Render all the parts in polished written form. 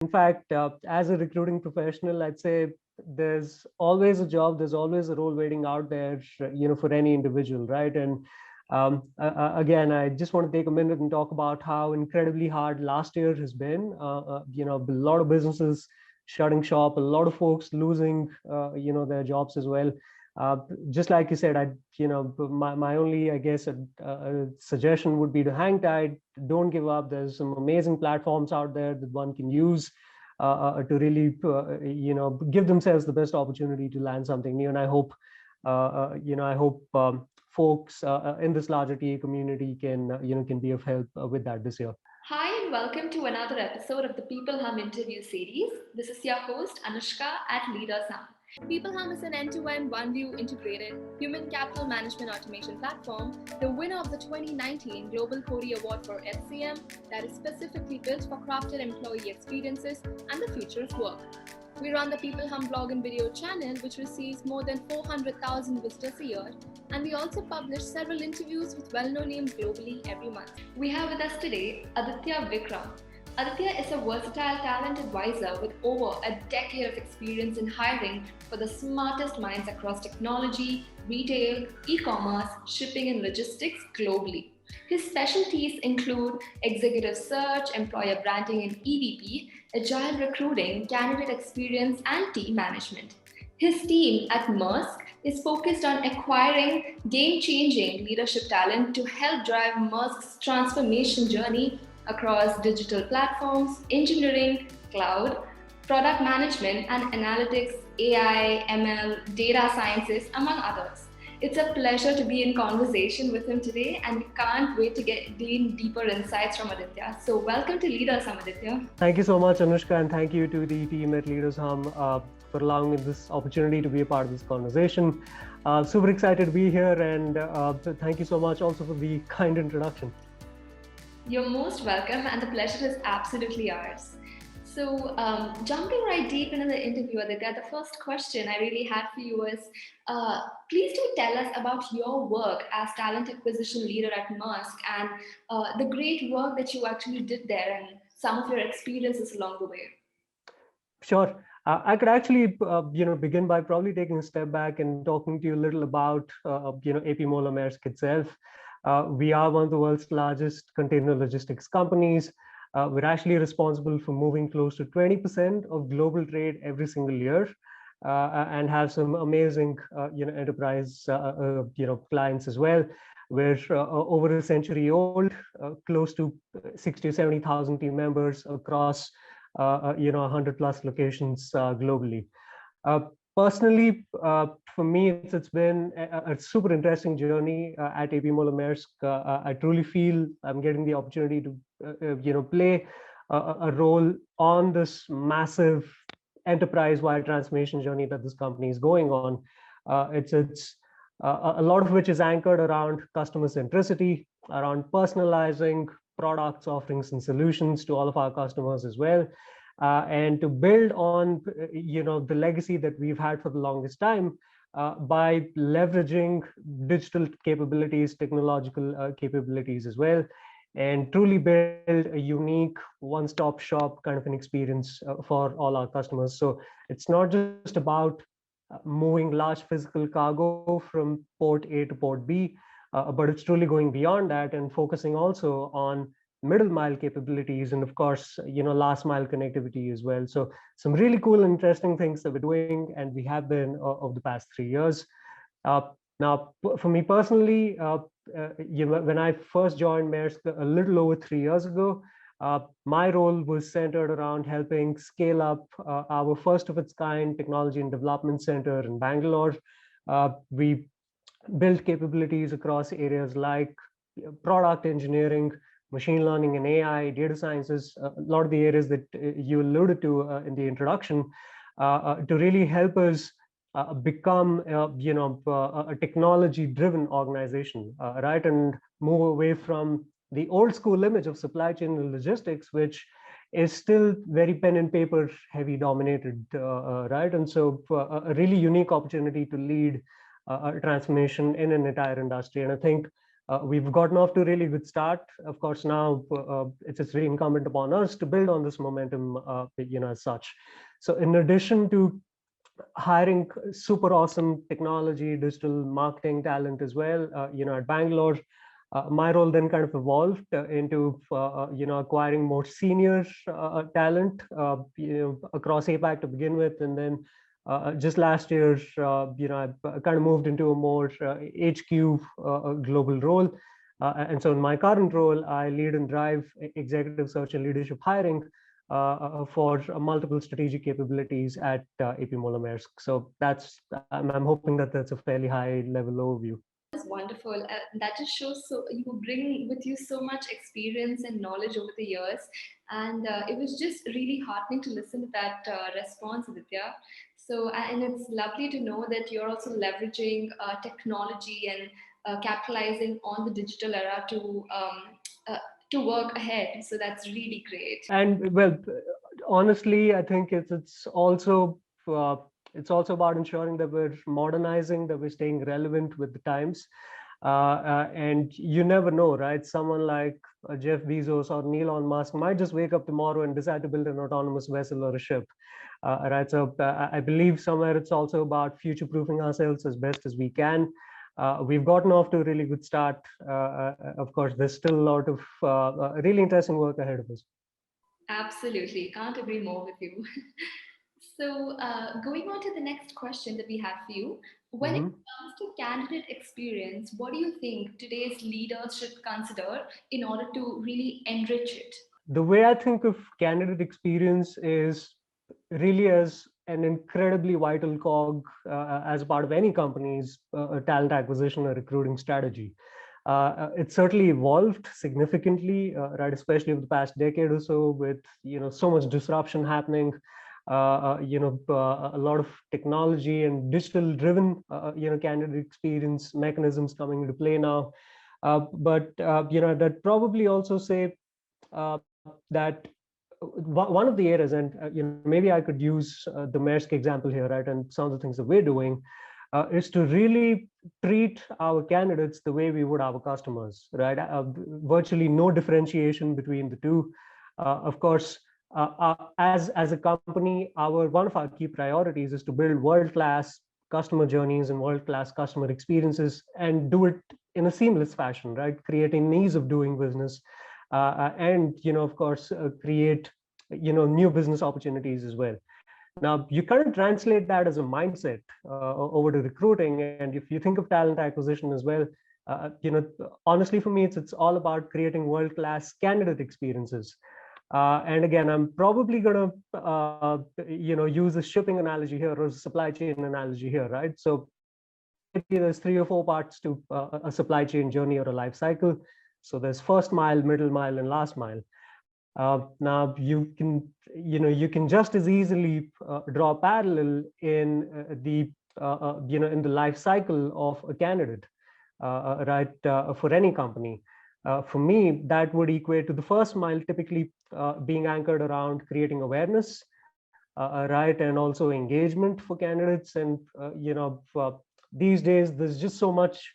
In fact, as a recruiting professional, I'd say there's always a job, there's always a role waiting out there, for any individual, right? And again, I just want to take a minute and talk about how incredibly hard last year has been. A lot of businesses shutting shop, a lot of folks losing, their jobs as well. Uh, just like you said, my only, I guess, suggestion would be to hang tight, don't give up. There's some amazing platforms out there that one can use to really, give themselves the best opportunity to land something new. And I hope folks in this larger TA community can be of help with that this year. Hi, and welcome to another episode of the People Hum interview series. This is your host, Anushka at Leaders Hum. peopleHum is an end-to-end one-view integrated human capital management automation platform, the winner of the 2019 Global Cody Award for HCM that is specifically built for crafted employee experiences and the future of work. We run the peopleHum blog and video channel, which receives more than 400,000 visitors a year, and we also publish several interviews with well-known names globally every month. We have with us today Aditya Vikram. Aditya is a versatile talent advisor with over a decade of experience in hiring for the smartest minds across technology, retail, e-commerce, shipping and logistics globally. His specialties include executive search, employer branding and EVP, agile recruiting, candidate experience, and team management. His team at Maersk is focused on acquiring game-changing leadership talent to help drive Maersk's transformation journey across digital platforms, engineering, cloud, product management, and analytics, AI, ML, data sciences, among others. It's a pleasure to be in conversation with him today, and we can't wait to gain deeper insights from Aditya. So, welcome to Leaders, Aditya. Thank you so much, Anushka, and thank you to the team at Leaders Hum for allowing me this opportunity to be a part of this conversation. Super excited to be here, and thank you so much also for the kind introduction. You're most welcome, and the pleasure is absolutely ours. So, jumping right deep into the interview, Aditya, the first question I really had for you is please do tell us about your work as talent acquisition leader at Maersk and the great work that you actually did there and some of your experiences along the way. Sure. I could actually, begin by probably taking a step back and talking to you a little about, AP Moller Maersk itself. We are one of the world's largest container logistics companies. We're actually responsible for moving close to 20% of global trade every single year, and have some amazing, enterprise, clients as well. We're over a century old, close to 60 or 70,000 team members across 100 plus locations globally. Uh, Personally, for me, it's been a super interesting journey at AP Moller Maersk. I truly feel I'm getting the opportunity to, play a role on this massive enterprise-wide transformation journey that this company is going on. It's a lot of which is anchored around customer centricity, around personalizing products, offerings, and solutions to all of our customers as well, and to build on the legacy that we've had for the longest time by leveraging digital capabilities, technological capabilities as well, and truly build a unique one-stop shop kind of an experience for all our customers. So it's not just about moving large physical cargo from port A to port B, but it's truly going beyond that and focusing also on middle mile capabilities and of course last mile connectivity as well. So some really cool and interesting things that we're doing and we have been over the past 3 years. uh, Now for me personally, when I first joined Maersk a little over 3 years ago, my role was centered around helping scale up our first of its kind technology and development center in Bangalore. We built capabilities across areas like product engineering, machine learning and AI, data sciences, a lot of the areas that you alluded to in the introduction, to really help us become, a technology-driven organization, right, and move away from the old school image of supply chain and logistics, which is still very pen and paper heavy dominated, right, and so a really unique opportunity to lead a transformation in an entire industry. And I think We've gotten off to a really good start. Of course, now it's really incumbent upon us to build on this momentum, as such. So in addition to hiring super awesome technology, digital marketing talent as well, at Bangalore, my role then kind of evolved into, acquiring more senior talent, across APAC to begin with. And then just last year, I kind of moved into a more HQ global role. And so in my current role, I lead and drive executive search and leadership hiring for multiple strategic capabilities at AP Moller Maersk. So I'm hoping that that's a fairly high level overview. That's wonderful. That just shows so you bring with you so much experience and knowledge over the years, and it was just really heartening to listen to that response, Aditya. So, and it's lovely to know that you're also leveraging technology and capitalizing on the digital era uh, to work ahead. So that's really great. And well, honestly, I think uh, it's also about ensuring that we're modernizing, that we're staying relevant with the times. And you never know, right? Someone like Jeff Bezos or Elon Musk might just wake up tomorrow and decide to build an autonomous vessel or a ship. Right. So I believe somewhere it's also about future-proofing ourselves as best as we can. We've gotten off to a really good start. Of course, there's still a lot of really interesting work ahead of us. Absolutely. Can't agree more with you. So, going on to the next question that we have for you. When it comes to candidate experience, what do you think today's leaders should consider in order to really enrich it? The way I think of candidate experience is really as an incredibly vital cog as a part of any company's talent acquisition or recruiting strategy. It's certainly evolved significantly, right? Especially over the past decade or so, with so much disruption happening. A lot of technology and digital-driven, candidate experience mechanisms coming into play now. But that probably also say that one of the areas, and maybe I could use the Maersk example here, right? And some of the things that we're doing is to really treat our candidates the way we would our customers, right? Virtually no differentiation between the two. Of course, as a company, one of our key priorities is to build world-class customer journeys and world-class customer experiences, and do it in a seamless fashion, right? Creating ease of doing business, and of course, create new business opportunities as well. Now, you can't translate that as a mindset over to recruiting. And if you think of talent acquisition as well, honestly, for me, it's all about creating world-class candidate experiences. And again, I'm probably going to, use a shipping analogy here or a supply chain analogy here, right? So there's 3 or 4 parts to a supply chain journey or a life cycle. So there's first mile, middle mile, and last mile. Now you can just as easily draw a parallel in in the life cycle of a candidate, right? For any company. For me, that would equate to the first mile typically being anchored around creating awareness, right, and also engagement for candidates. And these days there's just so much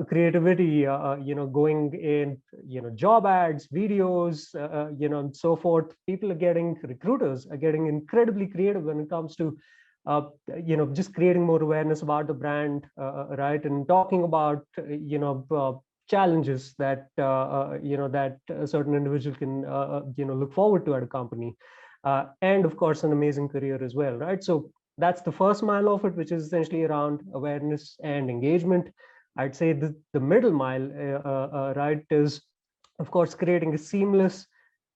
creativity, going in, job ads, videos, and so forth. Recruiters are getting incredibly creative when it comes to, just creating more awareness about the brand, right, and talking about, challenges that, that a certain individual can, look forward to at a company, and of course, an amazing career as well, right? So that's the first mile of it, which is essentially around awareness and engagement. I'd say the middle mile, right, is of course creating a seamless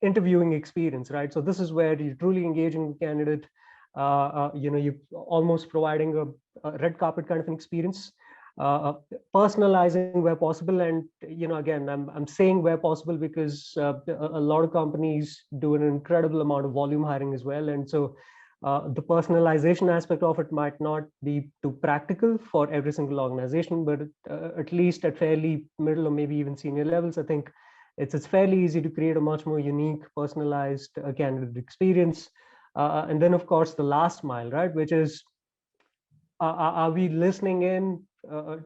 interviewing experience, right? So this is where you're truly engaging the candidate. You almost providing a red carpet kind of an experience, personalizing where possible. And again, I'm saying where possible because a lot of companies do an incredible amount of volume hiring as well, and so the personalization aspect of it might not be too practical for every single organization, but at least at fairly middle or maybe even senior levels, I think it's fairly easy to create a much more unique, personalized candidate experience. And then, of course, the last mile, right, which is, are we listening in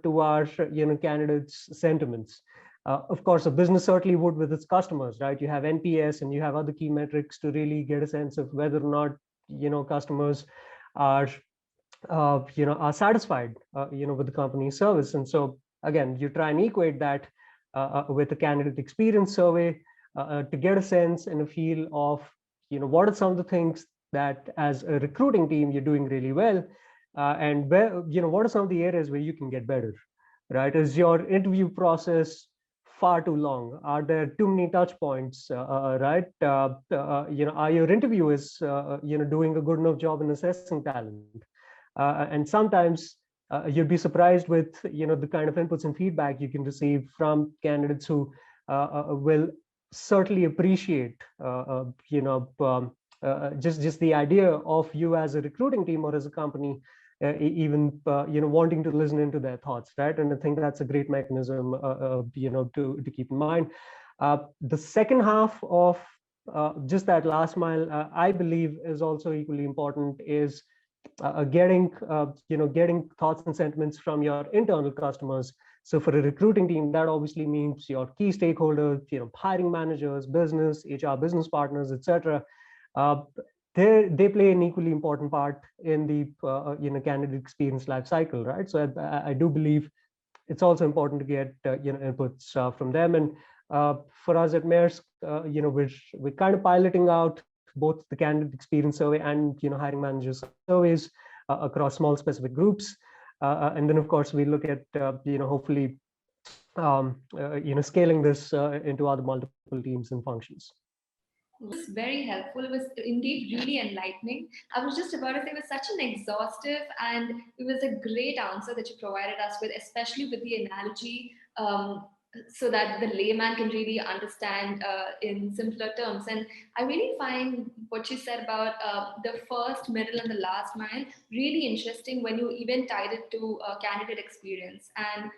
to our candidates' sentiments? Of course, a business certainly would with its customers, right? You have NPS and you have other key metrics to really get a sense of whether or not, customers are, are satisfied, with the company's service. And so again, you try and equate that with a candidate experience survey to get a sense and a feel of, what are some of the things that as a recruiting team you're doing really well, and where, what are some of the areas where you can get better, right? Is your interview process far too long? Are there too many touch points, right? Are your interviewers, doing a good enough job in assessing talent? And sometimes you'll be surprised with, the kind of inputs and feedback you can receive from candidates who will certainly appreciate, just the idea of you as a recruiting team or as a company, even wanting to listen into their thoughts, right? And I think that's a great mechanism, to keep in mind. The second half of just that last mile, I believe, is also equally important. Is getting thoughts and sentiments from your internal customers. So for a recruiting team, that obviously means your key stakeholders, hiring managers, business, HR business partners, etc. Uh, they play an equally important part in the candidate experience life cycle, right? So I do believe it's also important to get inputs from them. And for us at Maersk, we're kind of piloting out both the candidate experience survey and hiring manager surveys across small specific groups, and then of course we look at hopefully scaling this into other multiple teams and functions. It was very helpful. It was indeed really enlightening. I was just about to say it was such an exhaustive and it was a great answer that you provided us with, especially with the analogy, so that the layman can really understand in simpler terms. And I really find what you said about the first, middle, and the last mile really interesting when you even tied it to candidate experience. And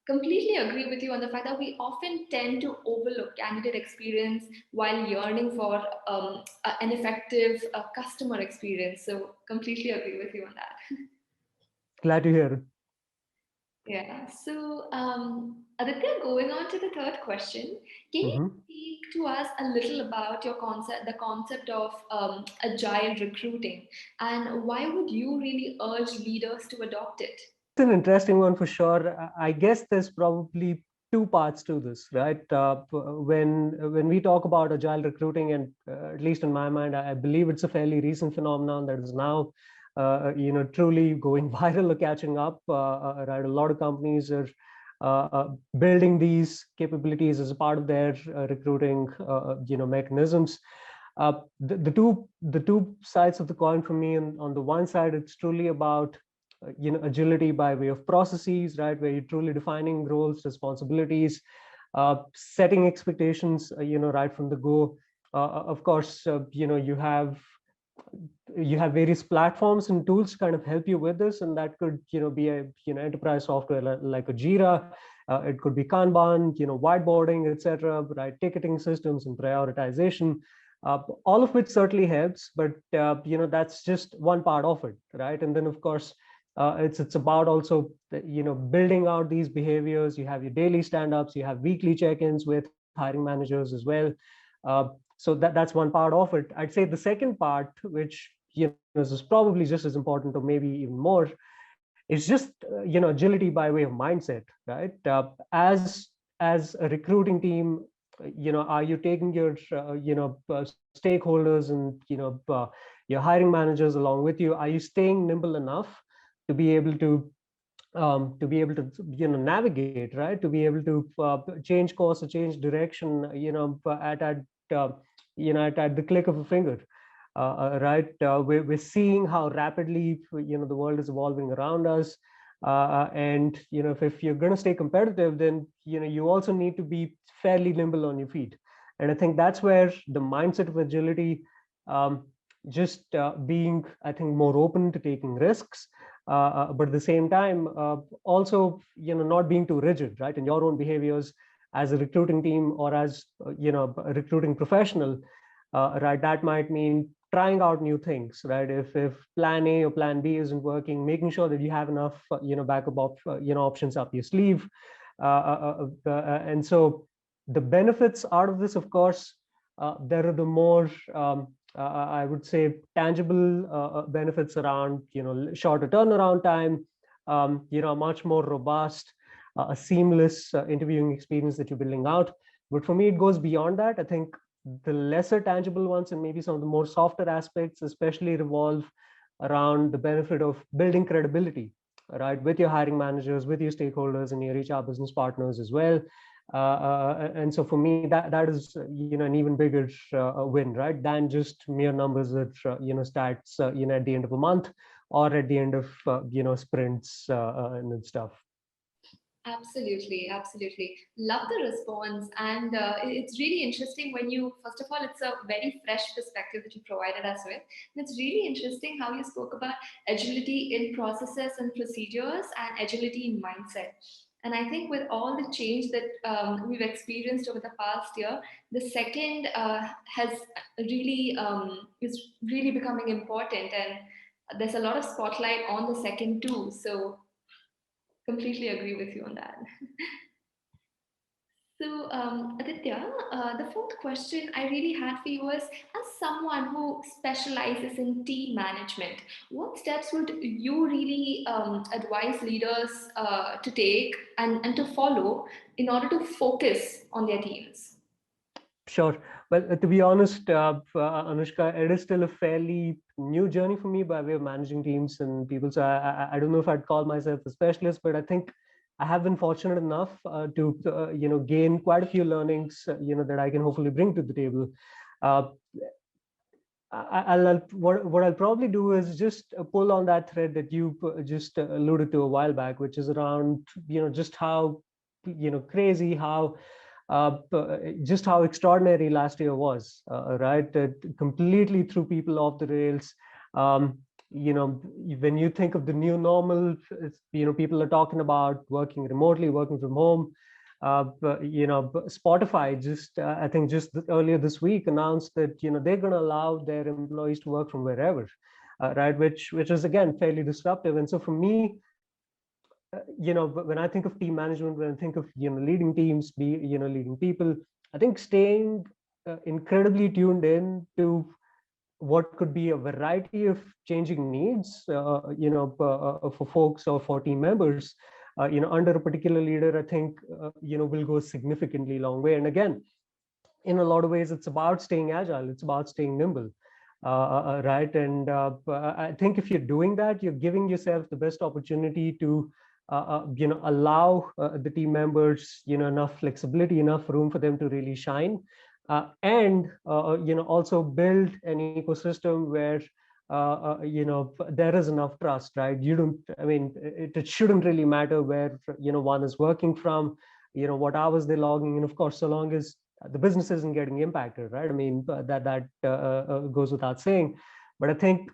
completely agree with you on the fact that we often tend to overlook candidate experience while yearning for an effective customer experience. So completely agree with you on that. Glad to hear it. Yeah. So Aditya, going on to the third question, can you speak to us a little about your concept, the concept of agile recruiting, and why would you really urge leaders to adopt it? It's an interesting one for sure. I guess there's probably two parts to this, right? When we talk about agile recruiting, and at least in my mind, I believe it's a fairly recent phenomenon that is now, truly going viral or catching up. Right, a lot of companies are building these capabilities as a part of their recruiting, mechanisms. The two sides of the coin for me, and on the one side, it's truly about agility by way of processes, right, where you're truly defining roles, responsibilities, setting expectations, right from the go. Of course, you have various platforms and tools to kind of help you with this, and that could be a enterprise software like a Jira. It could be Kanban, whiteboarding, etc., right, ticketing systems and prioritization, all of which certainly helps, but that's just one part of it, right? And then of course it's about also building out these behaviors. You have your daily stand-ups, you have weekly check-ins with hiring managers as well. So that's one part of it. I'd say the second part, which is probably just as important or maybe even more, is just agility by way of mindset, right? As a recruiting team, are you taking your stakeholders and your hiring managers along with you? Are you staying nimble enough to be able to navigate, right, to be able to change course or change direction at the click of a finger, right? We're seeing how rapidly the world is evolving around us, and if you're going to stay competitive, then you also need to be fairly nimble on your feet. And I think that's where the mindset of agility, just being, I think, more open to taking risks, but at the same time also not being too rigid, right, in your own behaviors as a recruiting team or as a recruiting professional, right? That might mean trying out new things, right? If plan A or plan B isn't working, making sure that you have enough backup options up your sleeve, And so the benefits out of this, of course, there are the more, I would say, tangible benefits around, shorter turnaround time, a much more robust, a seamless interviewing experience that you're building out. But for me, it goes beyond that. I think the lesser tangible ones and maybe some of the more softer aspects especially revolve around the benefit of building credibility, right, with your hiring managers, with your stakeholders, and your HR business partners as well. And so for me, that is an even bigger win, right, than just mere numbers that stats at the end of a month or at the end of sprints and stuff. Absolutely, absolutely. Love the response. And it's really interesting when you, first of all, it's a very fresh perspective that you provided us with. And it's really interesting how you spoke about agility in processes and procedures and agility in mindset. And I think with all the change that we've experienced over the past year, the second has really is really becoming important, and there's a lot of spotlight on the second too. So completely agree with you on that. So, Aditya, the fourth question I really had for you was, as someone who specializes in team management, what steps would you really advise leaders to take and to follow in order to focus on their teams? Sure. Well, to be honest, Anushka, it is still a fairly new journey for me by way of managing teams and people. So I don't know if I'd call myself a specialist, but I think I have been fortunate enough to gain quite a few learnings that I can hopefully bring to the table. Uh, what I'll probably do is just pull on that thread that you just alluded to a while back, which is around just how crazy how just how extraordinary last year was, right? It completely threw people off the rails. Um, when you think of the new normal, people are talking about working remotely, working from home. Spotify just, I think just earlier this week announced that, they're going to allow their employees to work from wherever, right? Which is again fairly disruptive. And so for me, when I think of team management, when I think of leading teams, leading people, I think staying incredibly tuned in to what could be a variety of changing needs, for folks or for team members, under a particular leader, I think will go significantly long way. And again, in a lot of ways, it's about staying agile. It's about staying nimble. Right. And I think if you're doing that, you're giving yourself the best opportunity to allow the team members enough flexibility, enough room for them to really shine, and also build an ecosystem where there is enough trust, right? You don't, I mean, it shouldn't really matter where one is working from, what hours they're logging in, of course, so long as the business isn't getting impacted, right? I mean, that goes without saying. But I think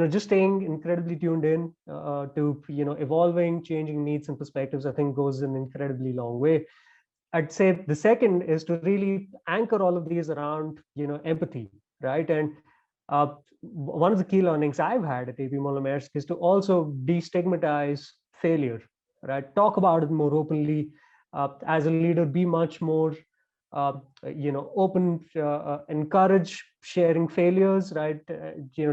just staying incredibly tuned in to evolving, changing needs and perspectives, I think goes an incredibly long way. I'd say the second is to really anchor all of these around empathy, right? And one of the key learnings I've had at AP Moller Maersk is to also destigmatize failure, right? Talk about it more openly. As a leader, be much more uh, open, encourage sharing failures, right?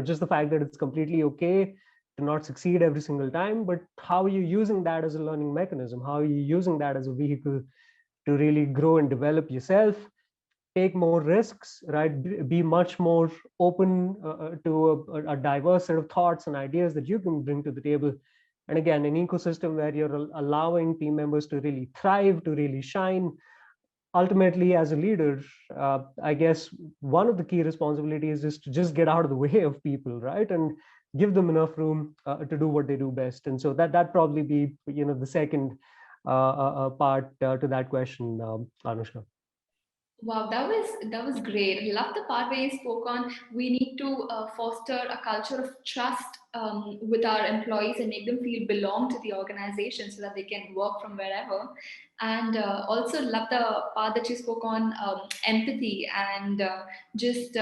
Just the fact that it's completely okay to not succeed every single time, but how are you using that as a learning mechanism? How are you using that as a vehicle to really grow and develop yourself, take more risks, right? Be much more open to a diverse set of thoughts and ideas that you can bring to the table. And again, an ecosystem where you're allowing team members to really thrive, to really shine. Ultimately, as a leader, I guess one of the key responsibilities is to just get out of the way of people, right? And give them enough room to do what they do best. And so that probably be the second part to that question, Anushka. Wow, that was great. I love the part where you spoke on we need to foster a culture of trust with our employees and make them feel belong to the organization so that they can work from wherever. And also love the part that you spoke on empathy and just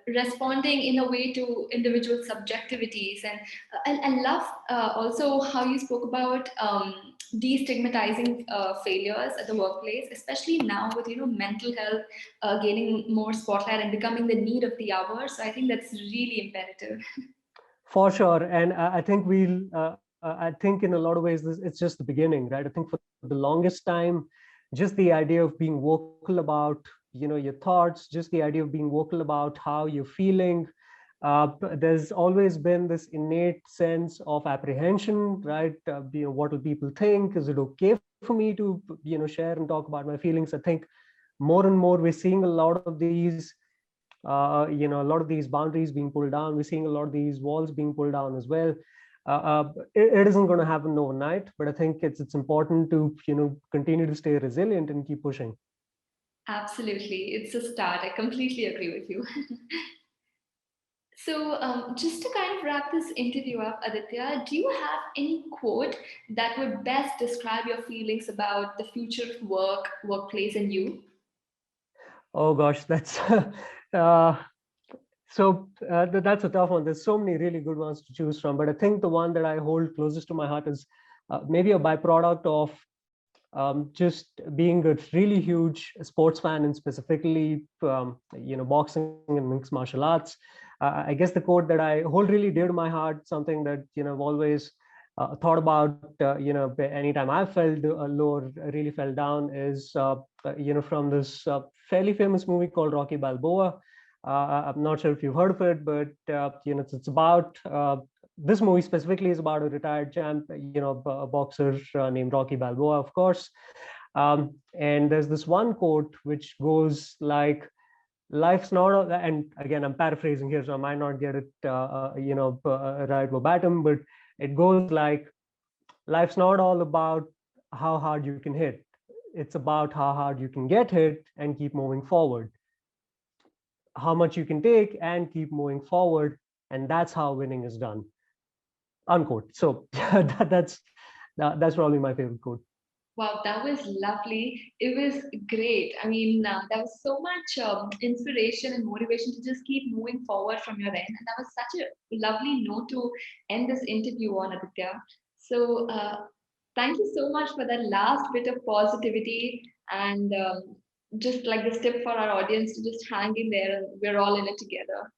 responding in a way to individual subjectivities. And I love also how you spoke about destigmatizing failures at the workplace, especially now with mental health gaining more spotlight and becoming the need of the hour. So I think that's really imperative. For sure, and I think we'll. I think in a lot of ways, it's just the beginning, right? I think for the longest time, just the idea of being vocal about, your thoughts, just the idea of being vocal about how you're feeling. There's always been this innate sense of apprehension, right? What will people think? Is it okay for me to, share and talk about my feelings? I think more and more we're seeing a lot of these a lot of these boundaries being pulled down. We're seeing a lot of these walls being pulled down as well. It isn't going to happen overnight, but I think it's important to continue to stay resilient and keep pushing. Absolutely, it's a start. I completely agree with you. So, just to kind of wrap this interview up, Aditya, do you have any quote that would best describe your feelings about the future of work, workplace, and you? Oh gosh, that's uh, that's a tough one. There's so many really good ones to choose from, but I think the one that I hold closest to my heart is maybe a byproduct of just being a really huge sports fan, and specifically boxing and mixed martial arts. I guess the quote that I hold really dear to my heart, something that I've always thought about anytime I felt low or really fell down, is from this fairly famous movie called Rocky Balboa. I'm not sure if you've heard of it, but it's about this movie specifically is about a retired champ, a boxer named Rocky Balboa, of course. And there's this one quote which goes like, "Life's not," and again, I'm paraphrasing here, so I might not get it, right verbatim, but it goes like, "Life's not all about how hard you can hit. It's about how hard you can get hit and keep moving forward. How much you can take and keep moving forward, and that's how winning is done." Unquote. So that's probably my favorite quote. Wow, that was lovely. It was great. I mean, there was so much inspiration and motivation to just keep moving forward from your end. And that was such a lovely note to end this interview on, Aditya. So, thank you so much for that last bit of positivity and just like this tip for our audience to just hang in there and we're all in it together.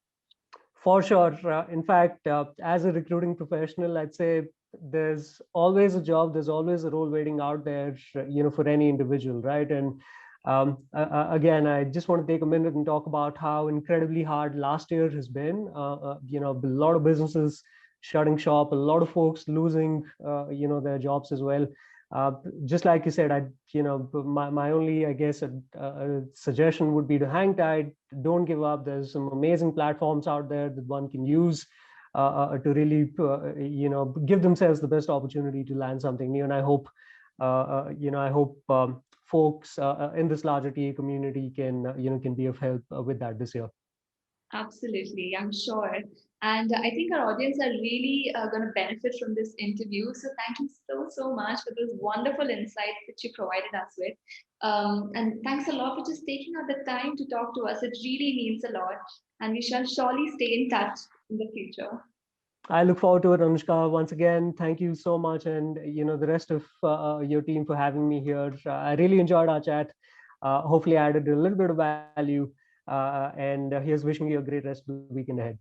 For sure. In fact, as a recruiting professional, I'd say there's always a job, there's always a role waiting out there, for any individual, right? And again, I just want to take a minute and talk about how incredibly hard last year has been. A lot of businesses shutting shop, a lot of folks losing, their jobs as well. Uh, just like you said, my only, I guess, suggestion would be to hang tight, don't give up. There's some amazing platforms out there that one can use to really, give themselves the best opportunity to land something new. And I hope, folks in this larger TA community can be of help with that this year. Absolutely, I'm sure. And I think our audience are really going to benefit from this interview. So thank you so much for those wonderful insights that you provided us with. And thanks a lot for just taking out the time to talk to us. It really means a lot. And we shall surely stay in touch in the future. I look forward to it, Anushka. Once again, thank you so much, and the rest of your team for having me here. I really enjoyed our chat. Hopefully, I added a little bit of value. And here's wishing you a great rest of the weekend ahead.